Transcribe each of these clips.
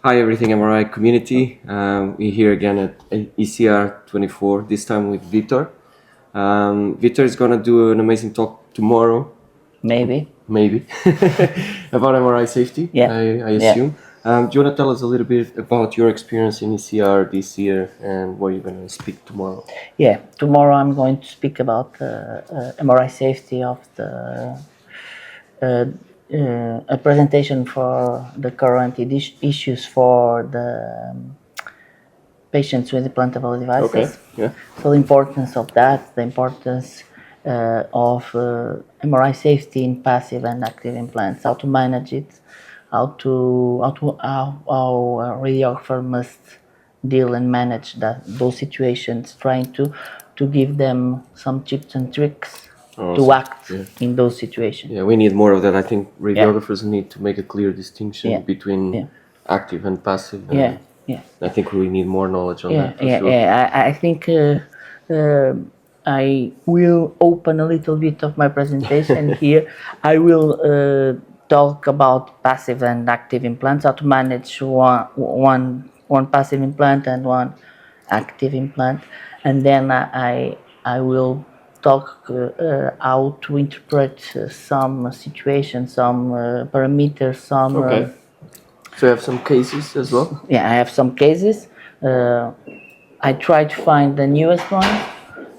Hi, Everything MRI community. We're here again at ECR 24, this time with Vitor. Vitor is going to do an amazing talk tomorrow, Maybe. about MRI safety, Yeah. I assume. Do you want to tell us a little bit about your experience in ECR this year and what you're going to speak tomorrow? Yeah, tomorrow I'm going to speak about MRI safety of the a presentation for the current issues for the patients with implantable devices. Okay, yeah. So the importance of that, the importance of MRI safety in passive and active implants, how to manage it, how a radiographer must deal and manage those situations, trying to give them some tips and tricks to act in those situations. Yeah, we need more of that. I think radiographers need to make a clear distinction between active and passive. Yeah. I think we need more knowledge on that. For sure. I think I will open a little bit of my presentation here. I will talk about passive and active implants, how to manage one passive implant and one active implant, and then I will talk how to interpret some situations, some parameters, some. Okay. So you have some cases as well? Yeah, I have some cases. I try to find the newest ones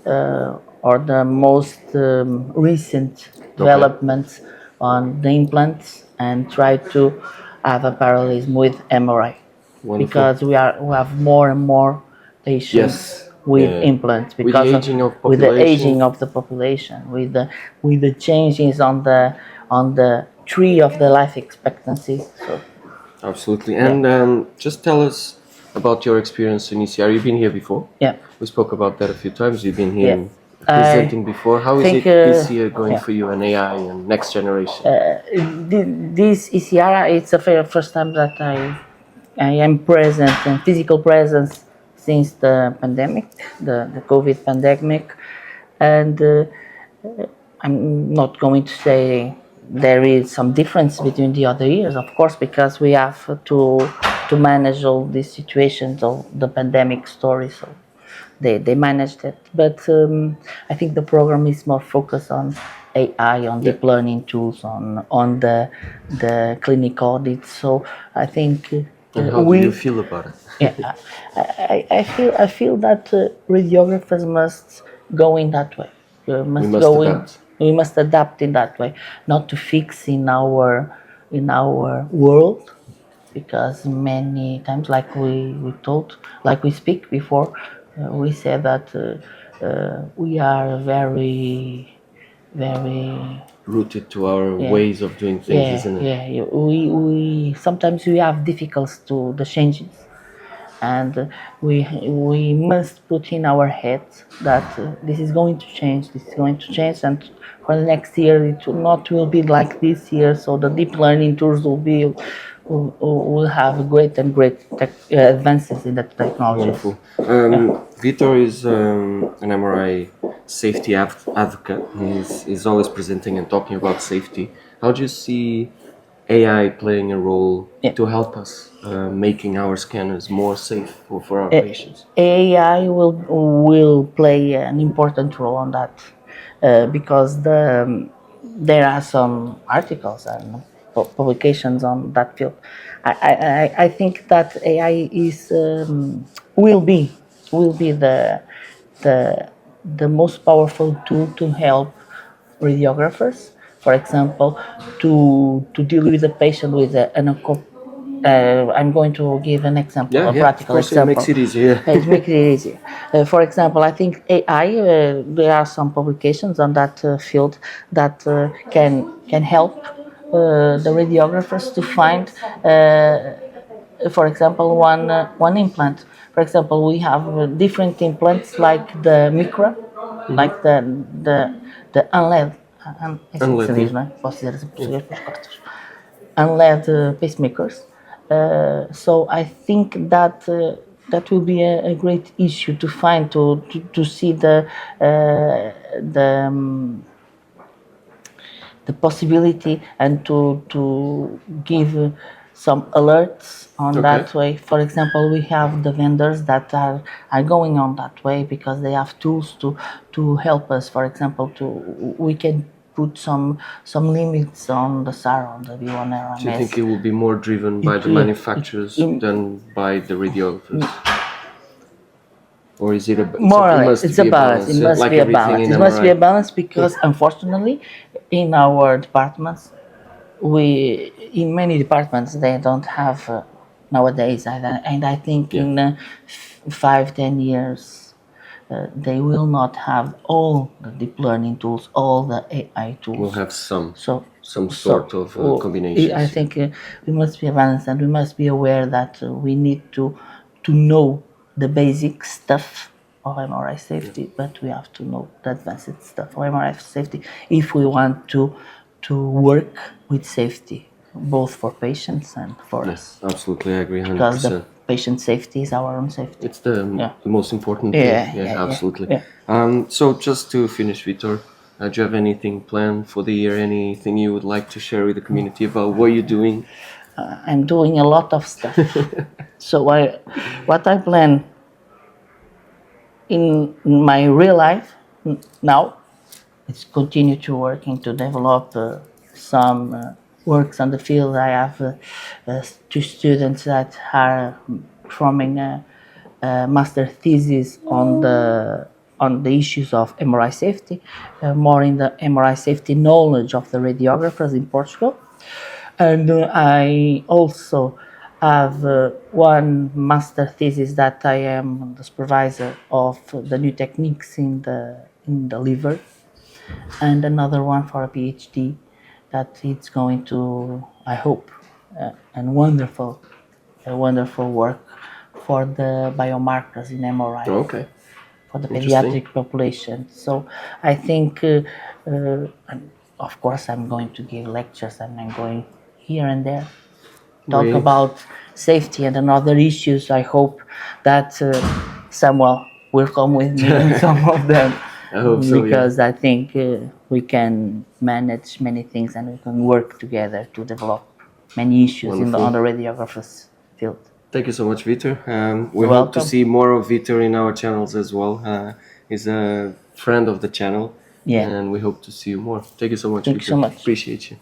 or the most recent developments on the implants and try to have a parallelism with MRI. Wonderful. Because we have more and more patients with implants because with the aging of the population, with the changes on the tree of the life expectancy. So. Absolutely. And just tell us about your experience in ECR. You've been here before? Yeah. We spoke about that a few times. You've been here presenting before. How is it this year going for you and AI and next generation? This ECR, it's the first time that I am present and physical presence since the pandemic, the COVID pandemic. And I'm not going to say there is some difference between the other years, of course, because we have to manage all these situations of the pandemic story. So they managed it, but I think the program is more focused on AI, on deep learning tools, on the clinical audits. So I think. And how do you feel about it? Yeah, I feel that radiographers must go in that way. We must adapt in that way, not to fix in our world, because many times, like we speak before, we said that we are very rooted to our ways of doing things, isn't it? Yeah. We sometimes we have difficulties to the changes, and we must put in our heads that this is going to change. This is going to change, and for the next year it will be like this year. So the deep learning tools will have great advances in that technology. Wonderful. Vitor is an MRI safety advocate. He's always presenting and talking about safety. How do you see AI playing a role to help us making our scanners more safe for our patients? AI will play an important role on that because there are some articles and publications on that field. I think that AI will be the most powerful tool to help radiographers, for example, to deal with the patient with I'm going to give an example, a practical example. It makes it easier. It makes it easier. For example, I think AI, there are some publications on that field that can help the radiographers to find, for example, one implant. For example, we have different implants like the micro, like the unled. Unled pacemakers. So I think that that will be a great issue to find to see the possibility and to give some alerts on Okay. that way. For example, we have the vendors that are going on that way because they have tools to help us. For example, we can put some limits on the SAR, on the V1 RMS. Do you think it will be more driven by the manufacturers than by the radiographers? Or is it a more or less? It's a balance. It must be a balance. It must be a balance because, unfortunately, in our departments, in many departments they don't have nowadays, and I think in 5-10 years they will not have all the deep learning tools, all the AI tools. We'll have some So sort of combinations. I think we must be balanced, and we must be aware that we need to know the basic stuff of MRI safety, but we have to know the advanced stuff of MRI safety if we want to work with safety, both for patients and for us. Absolutely, I agree 100%. Because the patient safety is our own safety. It's the most important thing. Absolutely. Yeah. So just to finish, Vitor, do you have anything planned for the year? Anything you would like to share with the community about what you're doing? I'm doing a lot of stuff. So what I plan in my real life now is continue to working to develop some works on the field. I have 2 students that are forming a master thesis on the issues of MRI safety, more in the MRI safety knowledge of the radiographers in Portugal. And I also have one master thesis that I am the supervisor of the new techniques in the liver, and another one for a PhD that it's going to, I hope, a wonderful work for the biomarkers in MRI. Okay. For the pediatric population. So I think, of course, I'm going to give lectures, and I'm going here and there, talk about safety and other issues. I hope that Samuel will come with me on some of them. I hope so, because I think we can manage many things, and we can work together to develop many issues on the radiographers field. Thank you so much, Vitor. We hope to see more of Vitor in our channels as well. He's a friend of the channel, and we hope to see you more. Thank you so much, Vitor. Thank you so much. Appreciate you.